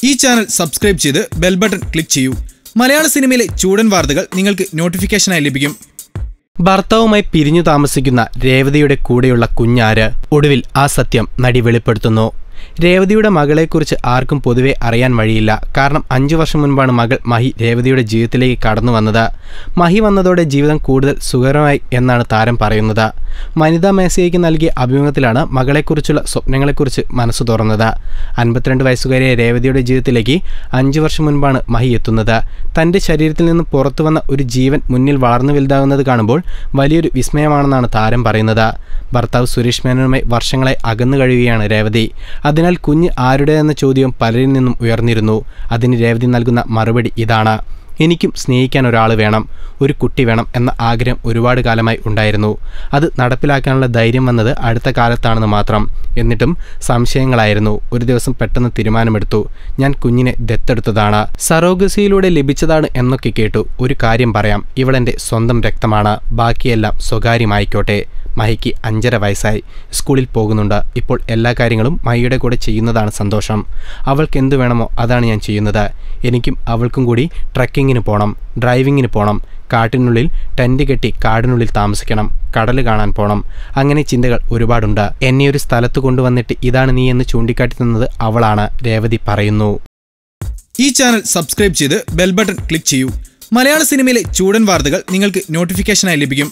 ഈ channel subscribe ചെയ്ത് bell button click ചെയ്യൂ. മലയാള സിനിമയിലെ ചൂടൻ വാർത്തകൾ നിങ്ങൾക്ക് നോട്ടിഫിക്കേഷനായി ലഭിക്കും. ഭർത്താവുമായി പിരിഞ്ഞു താമസിക്കുന്ന രേവതിയുടെ കൂടെയുള്ള കുഞ്ഞാര്? ഒടുവിൽ ആ സത്യം നടി വെളിപ്പെടുത്തുന്നു. രേവതിയുടെ മകളെക്കുറിച്ച് ആർക്കും പൊതുവെ അറിയാൻ വഴിയില്ല. കാരണം 5 വർഷം മുൻപാണ് മകൾ മഹി രേവതിയുടെ ജീവിതത്തിലേക്ക് കടന്നു വന്നത്. മഹി വന്നതോടെ ജീവിതം കൂടുതൽ സുഖകരമായി എന്നാണ് താരം പറയുന്നത്. വനിതാ മേസയ്ക്ക് നൽകിയ അഭിമുഖത്തിലാണ് മകളെക്കുറിച്ചുള്ള സ്വപ്നങ്ങളെക്കുറിച്ച് മനസ്സ് തുറന്നത്. 52 വയസ്സുകാരിയായ രേവതിയുടെ ജീവിതത്തിലേക്ക് 5 വർഷം മുൻപാണ് മഹി എത്തുന്നത്. തൻ്റെ ശരീരത്തിൽ നിന്ന് പുറത്തു വന്ന ഒരു ജീവൻ മുന്നിൽ വളർന്നു വലുതാകുന്നത് കാണുമ്പോൾ വലിയൊരു വിസ്മയമാണെന്നാണ് താരം പറയുന്നത്. ഭർത്താവ് സുരേഷ് മേനോനുമായി വർഷങ്ങളായി അകന്നു കഴിയുകയാണ് രേവതി. അതിനാൽ കുഞ്ഞ് ആരുടേതെന്ന ചോദ്യം പലരിൽ നിന്നും ഉയർന്നിരുന്നു. അതിന് രേവതി നൽകുന്ന മറുപടി ഇതാണ്: എനിക്കും സ്നേഹിക്കാൻ ഒരാൾ വേണം, ഒരു കുട്ടി വേണം എന്ന ആഗ്രഹം ഒരുപാട് കാലമായി ഉണ്ടായിരുന്നു. അത് നടപ്പിലാക്കാനുള്ള ധൈര്യം വന്നത് അടുത്ത കാലത്താണെന്ന് മാത്രം. എന്നിട്ടും സംശയങ്ങളായിരുന്നു. ഒരു ദിവസം പെട്ടെന്ന് തീരുമാനമെടുത്തു. ഞാൻ കുഞ്ഞിനെ ദത്തെടുത്തതാണ്, സറോഗസിയിലൂടെ ലഭിച്ചതാണ് എന്നൊക്കെ കേട്ടു. ഒരു കാര്യം പറയാം, ഇവളെൻ്റെ സ്വന്തം രക്തമാണ്. ബാക്കിയെല്ലാം സ്വകാര്യമായിക്കോട്ടെ. മഹിക്ക് 5.5 വയസ്സായി. സ്കൂളിൽ പോകുന്നുണ്ട്. ഇപ്പോൾ എല്ലാ കാര്യങ്ങളും മഹിയുടെ കൂടെ ചെയ്യുന്നതാണ് സന്തോഷം. അവൾക്ക് എന്തു വേണമോ അതാണ് ഞാൻ ചെയ്യുന്നത്. എനിക്കും അവൾക്കും കൂടി ട്രക്കിങ്ങിന് പോകണം, ഡ്രൈവിങ്ങിന് പോകണം, കാട്ടിനുള്ളിൽ ടെൻറ്റ് കെട്ടി കാടിനുള്ളിൽ താമസിക്കണം, കടൽ കാണാൻ പോകണം. അങ്ങനെ ചിന്തകൾ ഒരുപാടുണ്ട്. എന്നെ ഒരു സ്ഥലത്ത് കൊണ്ടുവന്നിട്ട് ഇതാണ് നീ എന്ന് ചൂണ്ടിക്കാട്ടി തന്നത് അവളാണ്, രേവതി പറയുന്നു. ഈ ചാനൽ സബ്സ്ക്രൈബ് ചെയ്ത് ബെൽ ബട്ടൺ ക്ലിക്ക് ചെയ്യൂ. മലയാള സിനിമയിലെ ചൂടൻ വാർത്തകൾ നിങ്ങൾക്ക് നോട്ടിഫിക്കേഷനായി ലഭിക്കും.